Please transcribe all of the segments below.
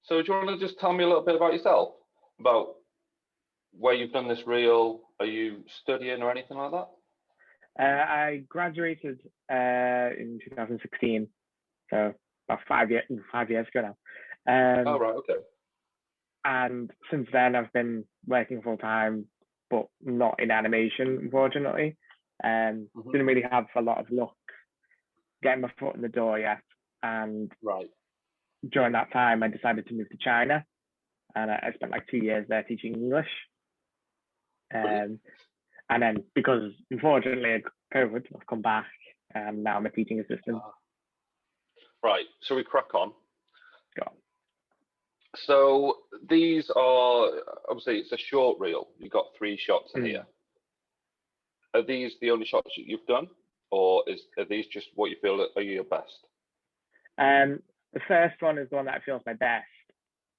So do you want to just tell me a little bit about yourself? About where you've done this reel? Are you studying or anything like that? I graduated in 2016, so about 5 years ago now. Oh, right, okay. And since then, I've been working full time, but not in animation, unfortunately. Hmm. Didn't really have a lot of luck getting my foot in the door yet. And Right. during that time, I decided to move to China, and I spent like 2 years there teaching English. Brilliant. Um, and then because unfortunately of COVID, I've come back, and now I'm a teaching assistant. Right, so we crack on. Got So these are obviously it's a short reel. You've got 3 shots in here. Are these the only shots that you've done, or are these just what you feel are your best? The first one is the one that feels my best,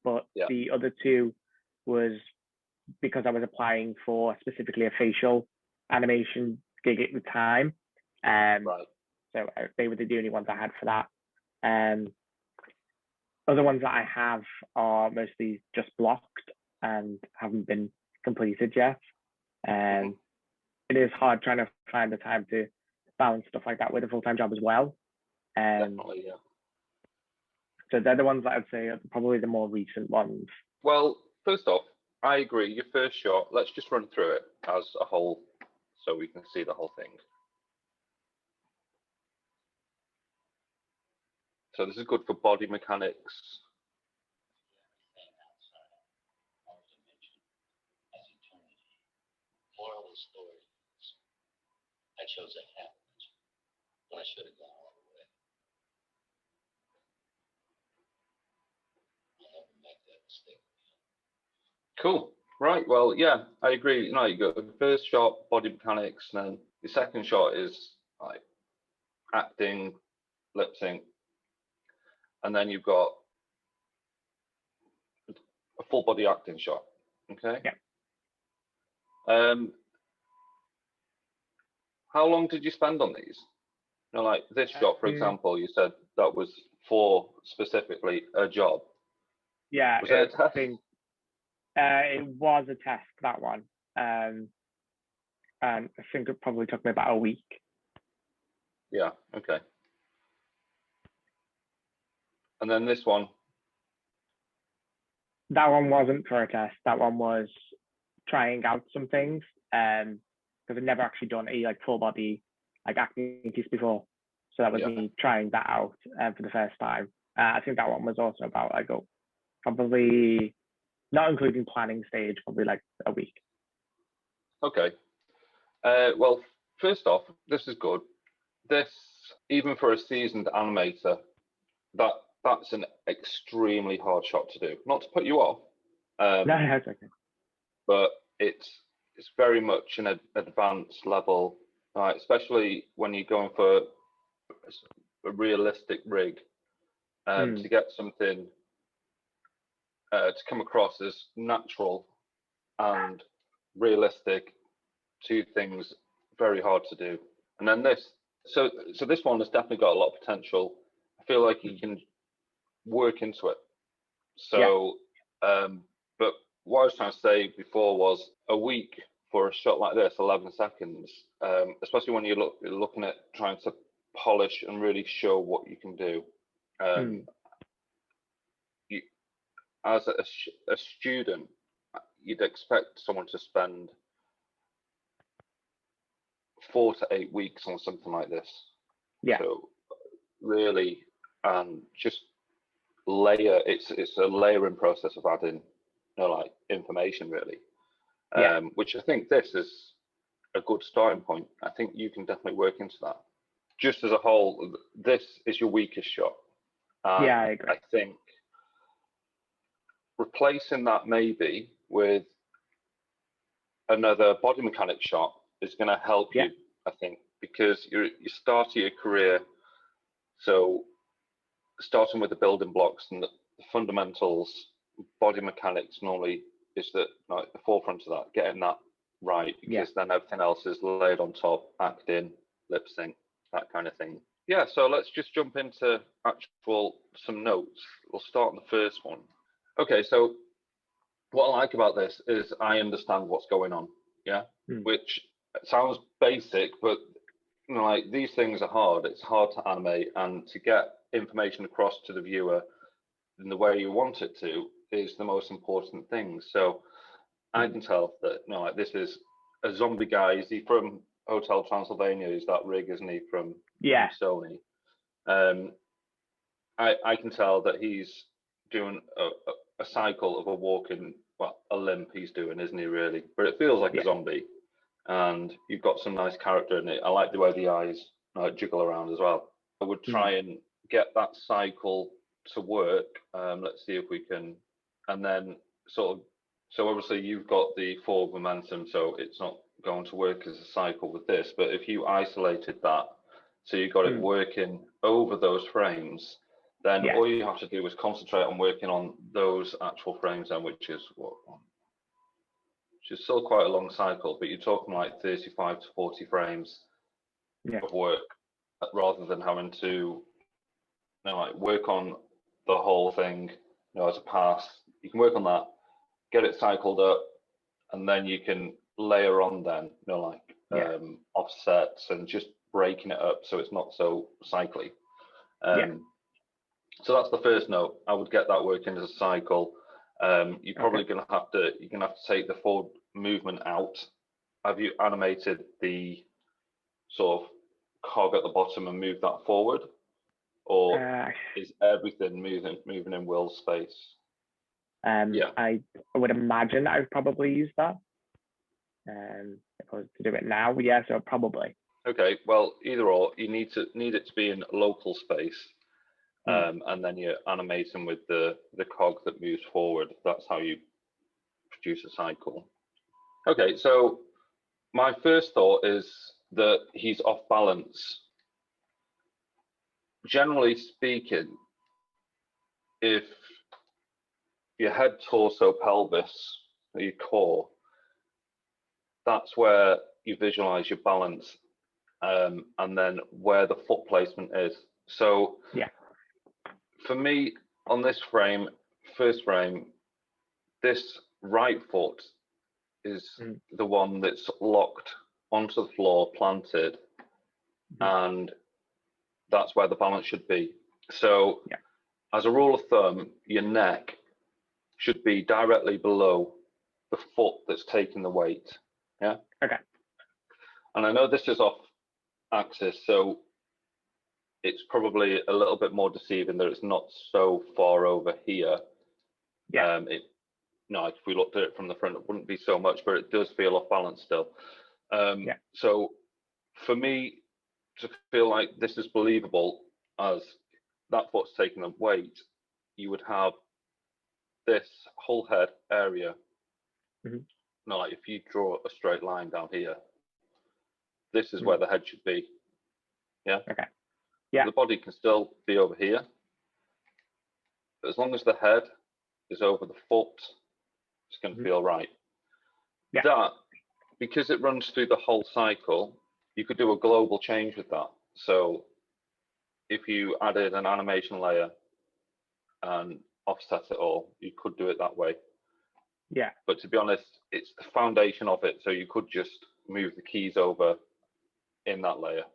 but Yeah. the other two was because I was applying for specifically a facial animation gig at the time. Right. So they were the only ones I had for that. Other ones that I have are mostly just blocked and haven't been completed yet. Hmm. It is hard trying to find the time to balance stuff like that with a full-time job as well. Definitely, yeah. So they're the ones that I'd say are probably the more recent ones. Well, first off, I agree. Your first shot, let's just run through it as a whole so we can see the whole thing. So this is good for body mechanics. Moral of the story is I chose that happiness when I should have gone all the way. I'll never make that mistake again. Cool. Right. Well, yeah, I agree. You know, you got the first shot, body mechanics, and then the second shot is like acting, lip sync, and then you've got a full body acting shot. Okay. Yeah. How long did you spend on these? You know, like this shot, for example, you said that was for specifically a job. Yeah, Was it a test? It was a test, that one. And I think it probably took me about a week. Yeah, okay. And then this one? That one wasn't for a test. That one was trying out some things. Because I've never actually done a like full body like acting piece before. So that was me trying that out for the first time. I think that one was also about like probably not including planning stage, probably like a week. Okay. Well, first off, this is good. This, even for a seasoned animator, that's an extremely hard shot to do. Not to put you off. No, that's okay. But it's very much an advanced level, especially when you're going for a realistic rig, to get something to come across as natural and realistic. Two things very hard to do. And then so this one has definitely got a lot of potential. I feel like you can work into it. So, but what I was trying to say before was a week for a shot like this, 11 seconds, especially when you're looking at trying to polish and really show what you can do. As a student, you'd expect someone to spend 4 to 8 weeks on something like this. Yeah. So really, just layer. It's a layering process of adding, like information really. Which I think this is a good starting point. I think you can definitely work into that. Just as a whole, this is your weakest shot. Yeah, I agree. I think replacing that maybe with another body mechanic shot is going to help you, I think, because you start your career, so starting with the building blocks and the fundamentals, body mechanics normally is the forefront of that, getting that right, because then everything else is laid on top, acting, lip sync, that kind of thing. Yeah, so let's just jump into some notes. We'll start on the first one. Okay, so what I like about this is I understand what's going on. Yeah, which sounds basic, but like these things are hard. It's hard to animate, and to get information across to the viewer in the way you want it to is the most important thing. So I can tell that like this is a zombie guy. Is he from Hotel Transylvania? Is that rig, isn't he, from Sony? I can tell that he's doing a cycle of a walking, well, a limp he's doing, isn't he, really? But it feels like a zombie. And you've got some nice character in it. I like the way the eyes jiggle around as well. I would try and get that cycle to work. Let's see if we can, and then sort of, so obviously you've got the forward momentum, so it's not going to work as a cycle with this, but if you isolated that, so you got it working over those frames, then all you have to do is concentrate on working on those actual frames then, which is still quite a long cycle, but you're talking like 35 to 40 frames of work, rather than having to like work on the whole thing as a pass. You can work on that, get it cycled up, and then you can layer on then offsets and just breaking it up so it's not so cycly. So that's the first note. I would get that working as a cycle. You're probably going to have to take the forward movement out. Have you animated the sort of cog at the bottom and moved that forward, or is everything moving in Will's space? I would imagine I would probably use that. If I was to do it now, so probably. Okay, well, either or, you need it to be in local space. And then you're animating with the cog that moves forward. That's how you produce a cycle. Okay, so my first thought is that he's off balance. Generally speaking, if your head, torso, pelvis, your core, that's where you visualize your balance, and then where the foot placement is. So for me, on this frame, first frame, this right foot is the one that's locked onto the floor, planted, and that's where the balance should be. So as a rule of thumb, your neck should be directly below the foot that's taking the weight. Yeah? Okay. And I know this is off axis, so it's probably a little bit more deceiving that it's not so far over here. If we looked at it from the front, it wouldn't be so much, but it does feel off balance still. So for me to feel like this is believable, as that foot's taking the weight, you would have this whole head area. Like if you draw a straight line down here, this is where the head should be. Yeah. Okay. The body can still be over here, but as long as the head is over the foot, it's going to feel right. That, because it runs through the whole cycle, you could do a global change with that. So if you added an animation layer and offset it all, you could do it that way. But to be honest, it's the foundation of it, so you could just move the keys over in that layer.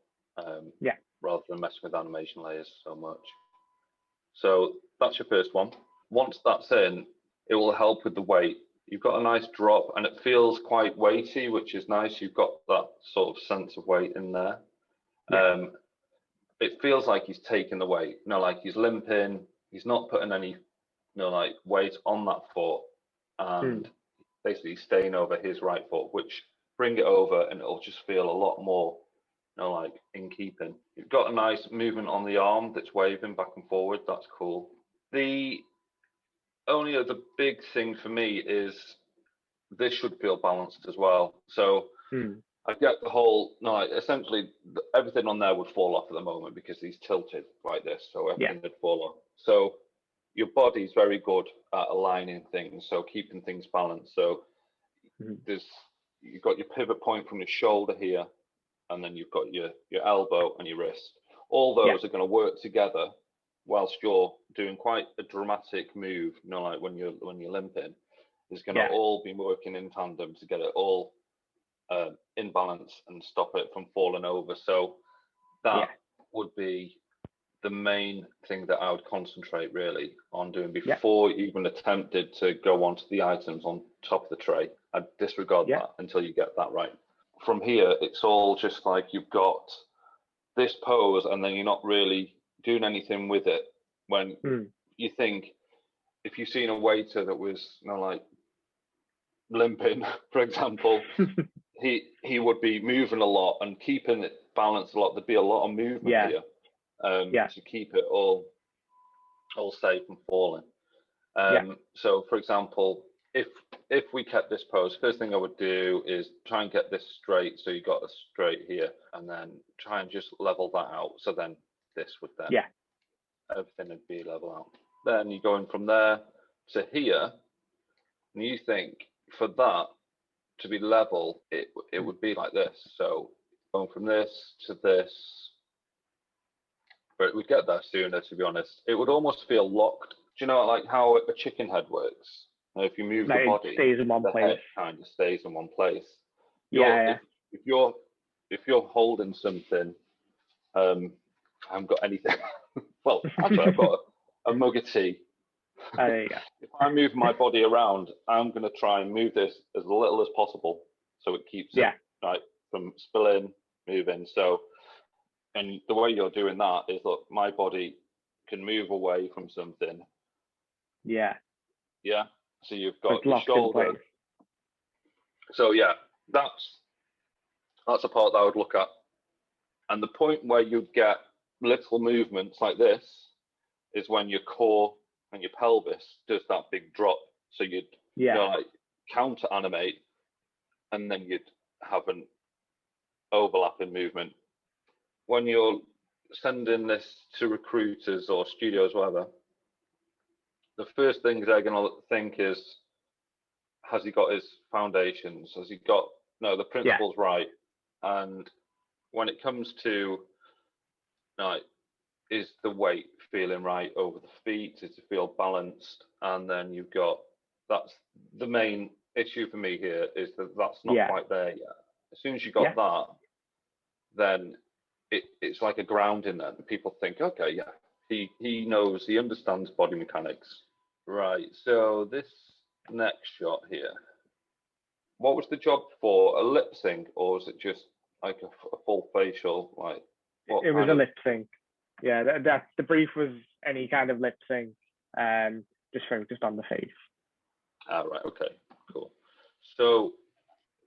Rather than messing with animation layers so much. So that's your first one. Once that's in, it will help with the weight. You've got a nice drop and it feels quite weighty, which is nice. You've got that sort of sense of weight in there. It feels like he's taking the weight, like he's limping. He's not putting any, like weight on that foot, and basically staying over his right foot, which bring it over and it'll just feel a lot more like in keeping. You've got a nice movement on the arm that's waving back and forward. That's cool. The only other big thing for me is this should feel balanced as well. So I get the whole, essentially everything on there would fall off at the moment because he's tilted like this. So everything would fall off. So your body's very good at aligning things, so keeping things balanced. So you've got your pivot point from your shoulder here, and then you've got your elbow and your wrist. All those are going to work together whilst you're doing quite a dramatic move, like when you're limping, is going to all be working in tandem to get it all in balance and stop it from falling over. So that would be the main thing that I would concentrate really on doing before you even attempted to go onto the items on top of the tray. I'd disregard that until you get that right. From here, it's all just like you've got this pose and then you're not really doing anything with it. When you think, if you've seen a waiter that was, like limping, for example, he would be moving a lot and keeping it balanced a lot. There'd be a lot of movement here to keep it all safe from falling. So, for example, if we kept this pose, first thing I would do is try and get this straight. So you got a straight here, and then try and just level that out. So then this would then everything would be level out. Then you're going from there to here, and you think for that to be level, it would be like this. So going from this to this, but we'd get there sooner, to be honest. It would almost feel locked. Do you know like how a chicken head works? If you move the body, it stays in one place. Head kind of stays in one place. If you're holding something, I haven't got anything. Well, actually, I've got a mug of tea. There you go. If I move my body around, I'm going to try and move this as little as possible, so it keeps it from spilling, moving. So, and the way you're doing that is, look, my body can move away from something. Yeah. So you've got your shoulder. So that's a part that I would look at. And the point where you'd get little movements like this is when your core and your pelvis does that big drop. So you'd like counter animate, and then you'd have an overlapping movement. When you're sending this to recruiters or studios, whatever, the first thing they're going to think is, has he got his foundations? Has he got, the principle's right? And when it comes to, is the weight feeling right over the feet? Does it feel balanced? And then you've got, that's the main issue for me here, is that that's not quite there yet. As soon as you got that, then it's like a grounding then. People think, okay, he knows, he understands body mechanics. Right, so this next shot here, what was the job for? A lip sync, or was it just like a full facial? Like, it was a lip sync. Yeah, that the brief was any kind of lip sync, just focused on the face. Right, okay, cool. So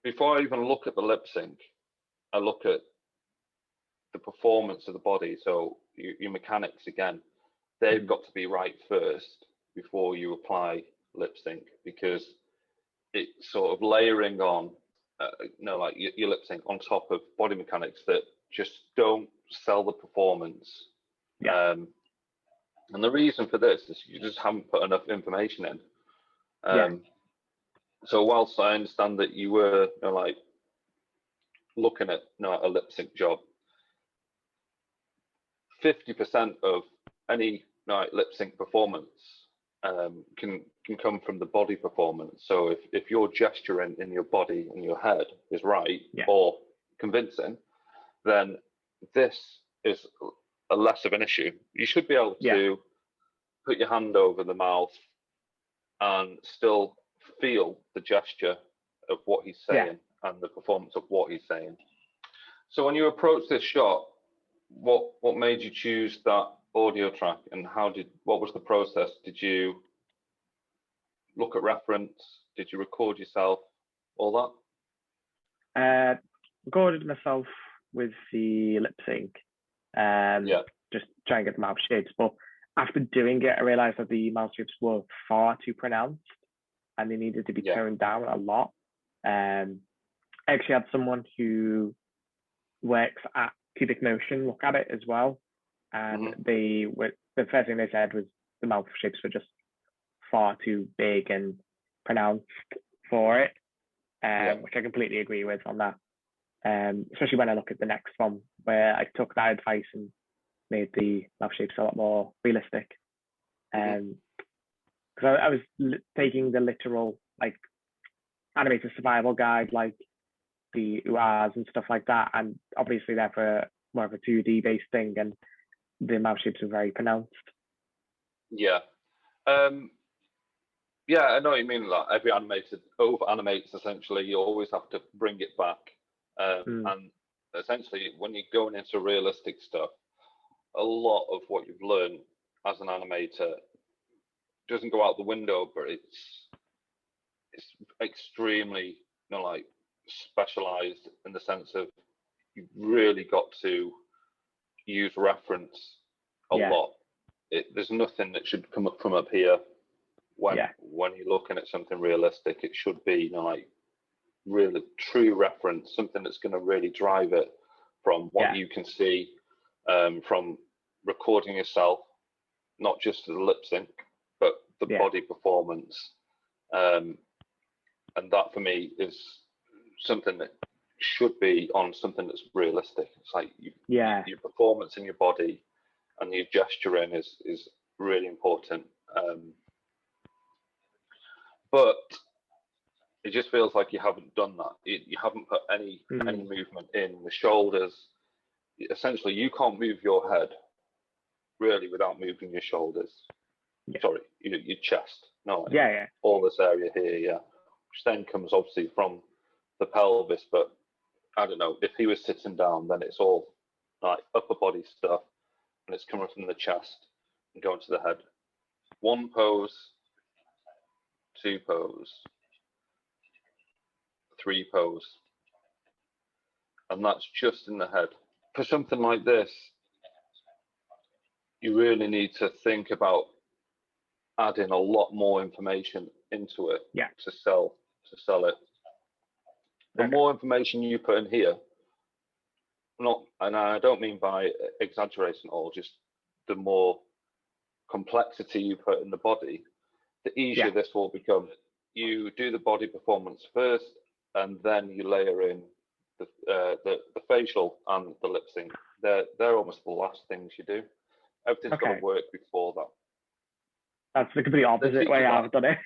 before I even look at the lip sync, I look at the performance of the body. So your mechanics, again, they've got to be right first before you apply lip sync, because it's sort of layering on, like your lip sync on top of body mechanics that just don't sell the performance. And the reason for this is you just haven't put enough information in. So whilst I understand that you were like looking at a lip sync job, 50% of any lip sync performance can come from the body performance. So if your gesturing in your body and your head is right or convincing, then this is a less of an issue. You should be able to put your hand over the mouth and still feel the gesture of what he's saying and the performance of what he's saying. So when you approach this shot, what made you choose that audio track, and what was the process? Did you look at reference? Did you record yourself? All that? Recorded myself with the lip sync. Just try and get the mouth shapes. But after doing it, I realized that the mouth shapes were far too pronounced and they needed to be toned down a lot. I actually had someone who works at Cubic Motion look at it as well, and the first thing they said was the mouth shapes were just far too big and pronounced for it, which I completely agree with on that. Especially when I look at the next one, where I took that advice and made the mouth shapes a lot more realistic. Mm-hmm. Because I was taking the literal like animated survival guide, like the URs and stuff like that, and obviously they're for more of a 2D based thing, and the mouth shapes are very pronounced. Yeah. Yeah, I know what you mean. Like every animated over animates essentially. You always have to bring it back, and essentially when you're going into realistic stuff, a lot of what you've learned as an animator doesn't go out the window, but it's extremely, like specialized in the sense of you've really got to use reference a lot. There's nothing that should come up from up here when you're looking at something realistic. It should be like really true reference, something that's going to really drive it from what you can see, from recording yourself, not just the lip sync, but the body performance. And that for me is something that should be on something that's realistic. It's like your performance in your body and your gesturing is really important. But it just feels like you haven't done that. You haven't put any movement in the shoulders. Essentially, you can't move your head really without moving your shoulders. Sorry, your chest. No, all this area here, which then comes obviously from the pelvis. But I don't know, if he was sitting down, then it's all like upper body stuff, and it's coming from the chest and going to the head. One pose, two pose, three pose, and that's just in the head. For something like this, you really need to think about adding a lot more information into it to sell it. The more information you put in here, and I don't mean by exaggerating at all, just the more complexity you put in the body, the easier this will become. You do the body performance first, and then you layer in the facial and the lip sync. They're almost the last things you do. Everything's got to work before that. That's the complete opposite way I've done it.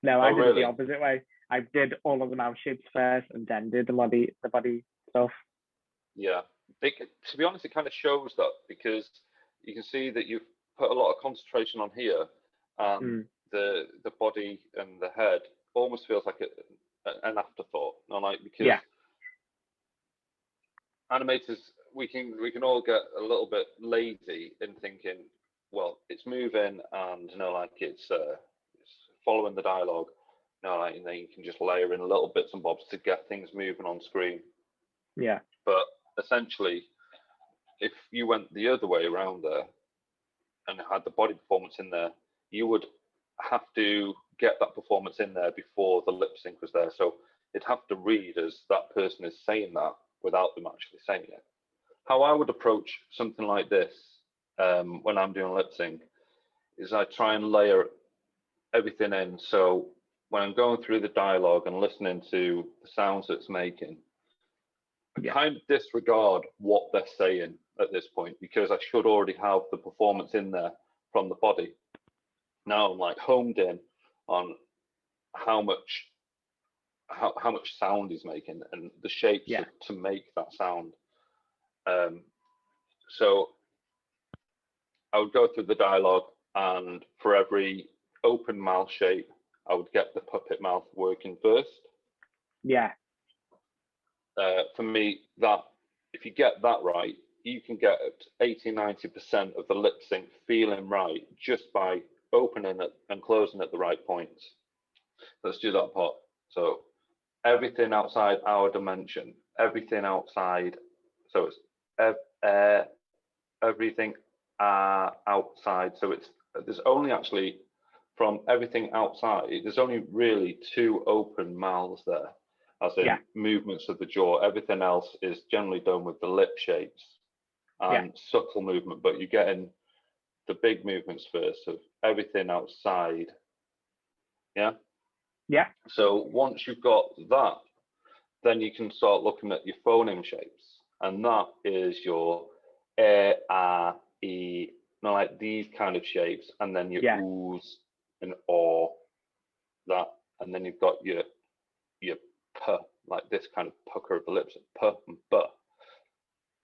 No, I did it the opposite way. I did all of the mouth shapes first, and then did the body stuff. Yeah, to be honest, it kind of shows that, because you can see that you've put a lot of concentration on here, and the body and the head almost feels like an afterthought. Because animators, we can all get a little bit lazy in thinking, well, it's moving, and it's following the dialogue. And then you can just layer in little bits and bobs to get things moving on screen. Yeah. But essentially, if you went the other way around there and had the body performance in there, you would have to get that performance in there before the lip sync was there. So it'd have to read as that person is saying that without them actually saying it. How I would approach something like this when I'm doing lip sync is I try and layer everything in. So when I'm going through the dialogue and listening to the sounds it's making, I kind of disregard what they're saying at this point, because I should already have the performance in there from the body. Now I'm like homed in on how much sound he's making and the shapes to make that sound. So I would go through the dialogue, and for every open mouth shape, I would get the puppet mouth working first. Yeah. For me, that if you get that right, you can get 80-90% of the lip sync feeling right just by opening it and closing at the right points. Let's do that part. So everything outside our dimension, everything outside. So it's everything outside. So there's only actually, from everything outside, there's only really two open mouths there, as in movements of the jaw. Everything else is generally done with the lip shapes and subtle movement, but you're getting the big movements first of everything outside. Yeah? Yeah. So once you've got that, then you can start looking at your phoneme shapes, and that is your like these kind of shapes, and then your Yeah. oohs and or that, and then you've got your p, like this kind of pucker of the lips, p and b.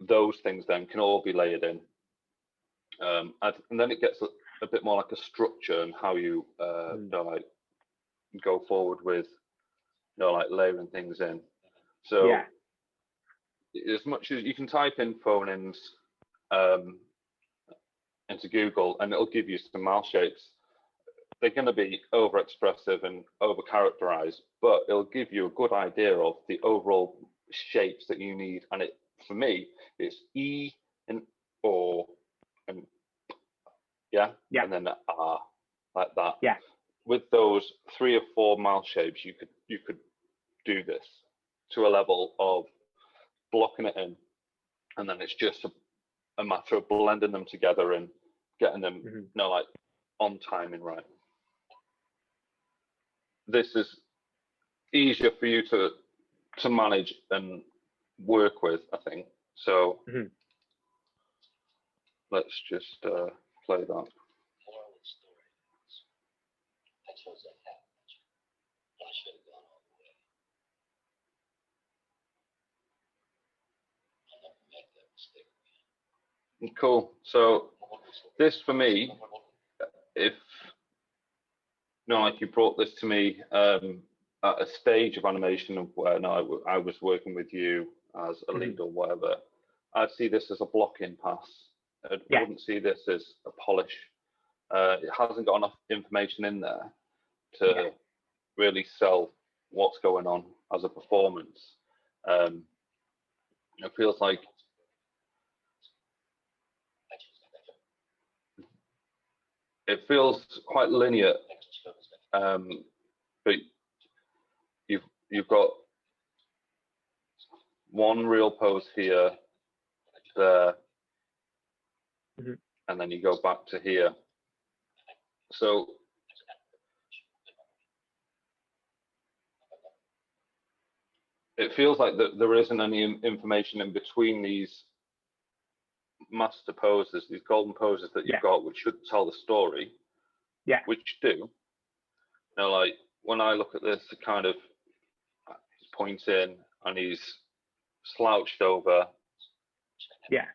Those things then can all be layered in, and then it gets a bit more like a structure and how you, you know, like go forward with, you know, like layering things in. So Yeah. as much as you can type in phonemes into Google, and it'll give you some mouth shapes. They're going to be over expressive and over characterized, but it'll give you a good idea of the overall shapes that you need. And it, for me, it's E and O and yeah, Yeah. and then R, like that. Yeah. With those 3 or 4 mouth shapes, you could do this to a level of blocking it in, and then it's just a matter of blending them together and getting them, you know, like on timing right. This is easier for you to manage and work with, I think. So let's just play that. Moral of the story is, I chose that half measure when I should have gone all the way. I'll never make that mistake again. Cool. So this for me, if you know, like you brought this to me at a stage of animation of where I was working with you as a lead or whatever, I'd see this as a block-in pass. I wouldn't see this as a polish. It hasn't got enough information in there to really sell what's going on as a performance. It feels like it feels quite linear, but you've got one real pose here, there, and then you go back to here. So it feels like that there isn't any information in between these master poses, these golden poses that you've got, which should tell the story. Yeah. Which do. You know, like when I look at this, it kind of he's pointing and he's slouched over. Yeah.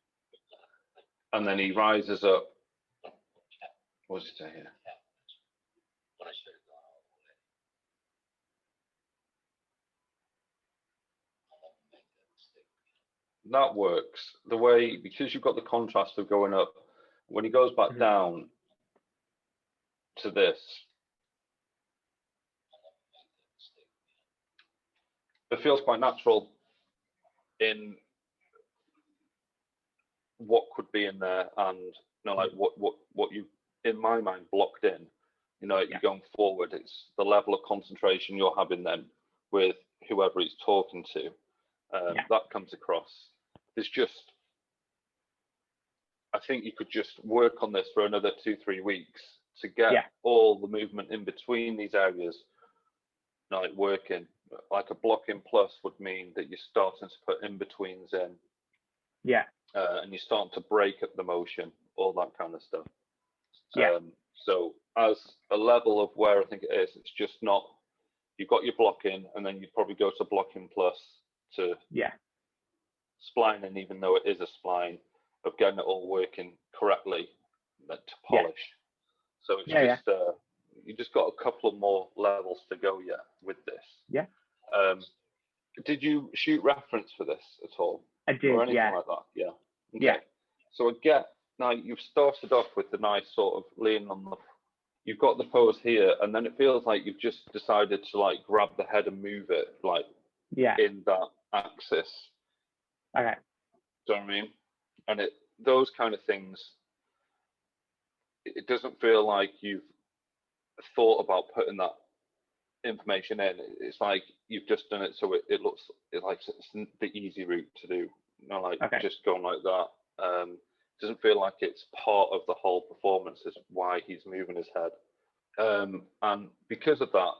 And then he rises up. What does it say here? That works. The way, because you've got the contrast of going up, when he goes back down to this, it feels quite natural in what could be in there, and you know, like what you, in my mind, blocked in. You know, you're going forward. It's the level of concentration you're having then with whoever he's talking to. That comes across. It's just, I think you could just work on this for another 2-3 weeks to get all the movement in between these areas, you know, like working. Like a block-in plus would mean that you're starting to put in-betweens in. Yeah. And you're starting to break up the motion, all that kind of stuff. Yeah. So as a level of where I think it is, it's just not, you've got your block-in, and then you'd probably go to block-in plus to spline, and even though it is a spline, of getting it all working correctly to polish. So it's just you just got a couple of more levels to go yet with this. Yeah. Did you shoot reference for this at all? I did. Or anything like that? Yeah. Okay. Yeah. So I get, now you've started off with the nice sort of lean on the, you've got the pose here, and then it feels like you've just decided to like grab the head and move it like in that axis. Okay. Do you know what I mean? And those kind of things, it doesn't feel like you've thought about putting that information in. It's like you've just done it so it looks like it's the easy route to do. You know, like just going like that. Doesn't feel like it's part of the whole performance, is why he's moving his head. And because of that,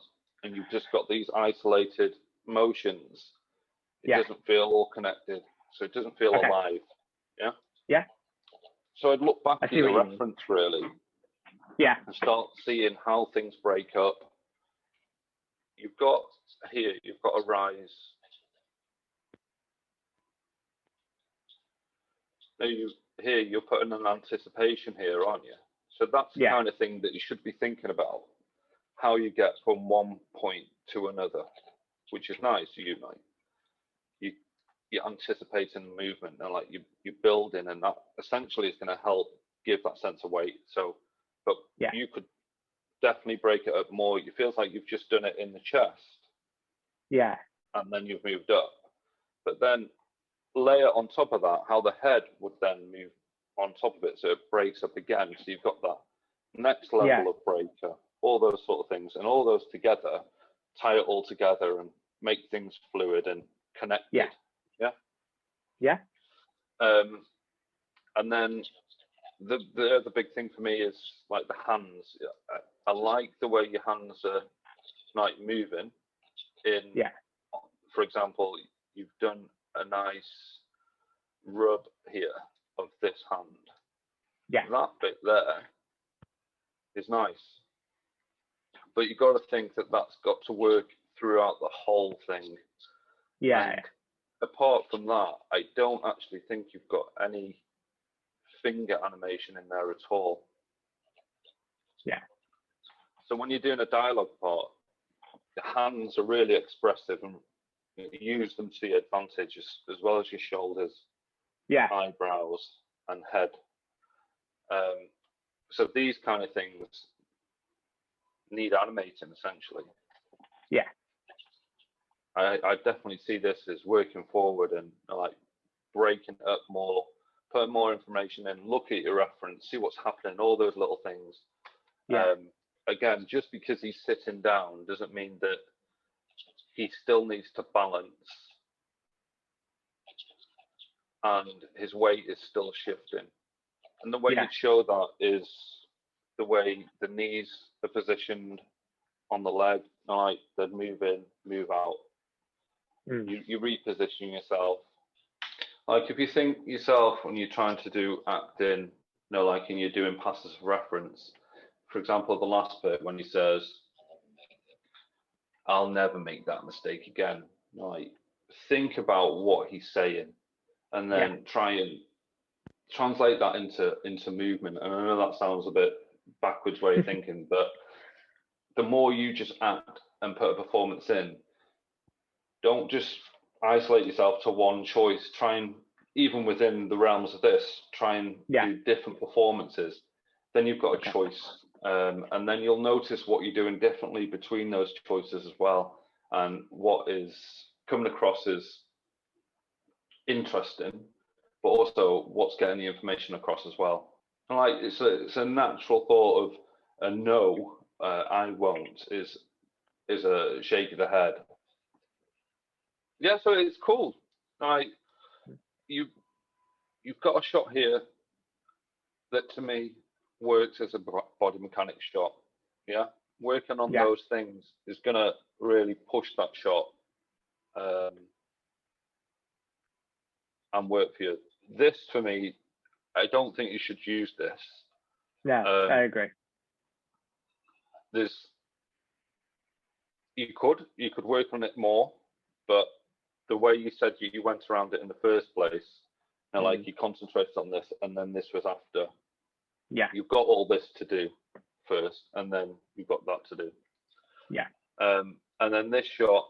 and you've just got these isolated motions, it doesn't feel all connected. So it doesn't feel alive. Yeah? Yeah. So I'd look back I at see your what you mean. reference really Yeah, and start seeing how things break up. You've got a rise. Now you're putting an anticipation here, aren't you? So that's the yeah, kind of thing that you should be thinking about. How you get from one point to another, which is nice, you know. You're anticipating the movement and like you're building, and that essentially is going to help give that sense of weight. So, but yeah, you could definitely break it up more. It feels like you've just done it in the chest yeah, and then you've moved up. But then layer on top of that how the head would then move on top of it, so it breaks up again. So you've got that next level yeah, of breaker, all those sort of things, and all those together tie it all together and make things fluid and connected. yeah, Yeah. yeah, And then the other big thing for me is like the hands. I like the way your hands are like moving in. yeah, For example, you've done a nice rub here of this hand. yeah, That bit there is nice, but you've got to think that that's got to work throughout the whole thing. yeah, And apart from that, I don't actually think you've got any finger animation in there at all. yeah, So when you're doing a dialogue part, the hands are really expressive and you use them to your advantage as well as your shoulders, yeah, eyebrows, and head. So these kind of things need animating essentially. yeah, I definitely see this as working forward and like breaking it up more, putting more information in, look at your reference, see what's happening, all those little things. yeah, Again, just because he's sitting down doesn't mean that he still needs to balance and his weight is still shifting. And the way yeah, you'd show that is the way the knees are positioned on the leg, like they'd move in, move out. You reposition yourself. Like if you think yourself when you're trying to do acting, you know, like and you're doing passes of reference. For example, the last bit when he says, "I'll never make that mistake again." Like think about what he's saying, and then try and translate that into movement. And I know that sounds a bit backwards way of thinking, but the more you just act and put a performance in, don't just isolate yourself to one choice. Try and, even within the realms of this, try and do different performances. Then you've got a choice. And then you'll notice what you're doing differently between those choices as well. And what is coming across as interesting, but also what's getting the information across as well. And like it's a natural thought of a no, I won't is a shake of the head. Yeah, so it's cool. Like you've got a shot here that to me works as a body mechanics shot. Yeah, working on those things is gonna really push that shot and work for you. This for me, I don't think you should use this. Yeah, I agree. You could work on it more, but the way you said you went around it in the first place, and like you concentrated on this, and then this was after. Yeah, You've got all this to do first, and then you've got that to do. Yeah. And then this shot,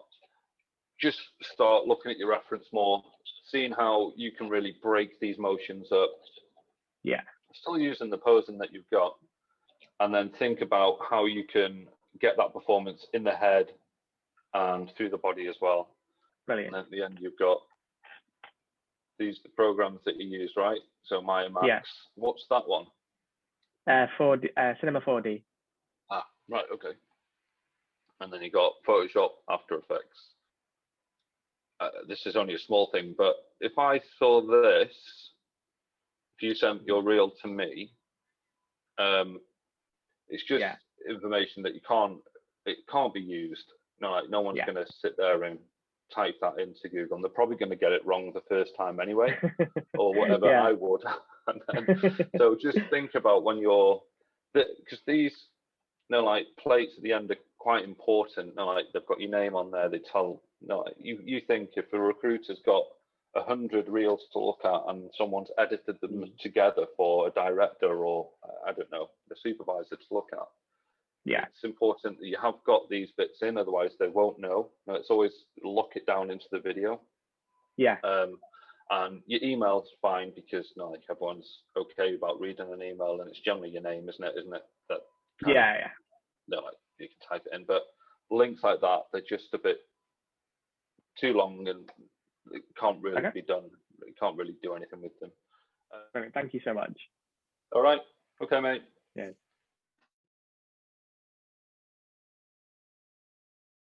just start looking at your reference more, seeing how you can really break these motions up. Yeah. Still using the posing that you've got, and then think about how you can get that performance in the head and through the body as well. Brilliant. And at the end, you've got these programs that you use, right? So Maya Max. Yeah. What's that one? 4D, Cinema 4D. Ah, right, okay. And then you got Photoshop, After Effects. This is only a small thing, but if I saw this, if you sent your reel to me, it's just information that it can't be used. No, like no one's going to sit there and type that into Google, and they're probably going to get it wrong the first time anyway, or whatever I would. And then, so just think about when you're, because these, like plates at the end are quite important. Like they've got your name on there. They tell, like, you think if a recruiter's got 100 reels to look at and someone's edited them together for a director or I don't know, the supervisor to look at. Yeah, it's important that you have got these bits in, otherwise they won't know. It's always lock it down into the video. Yeah. And your email's fine because like everyone's okay about reading an email, and it's generally your name, isn't it? That yeah. No, like you can type it in, but links like that, they're just a bit too long and it can't really be done. You can't really do anything with them. Thank you so much. All right. Okay, mate. Yeah.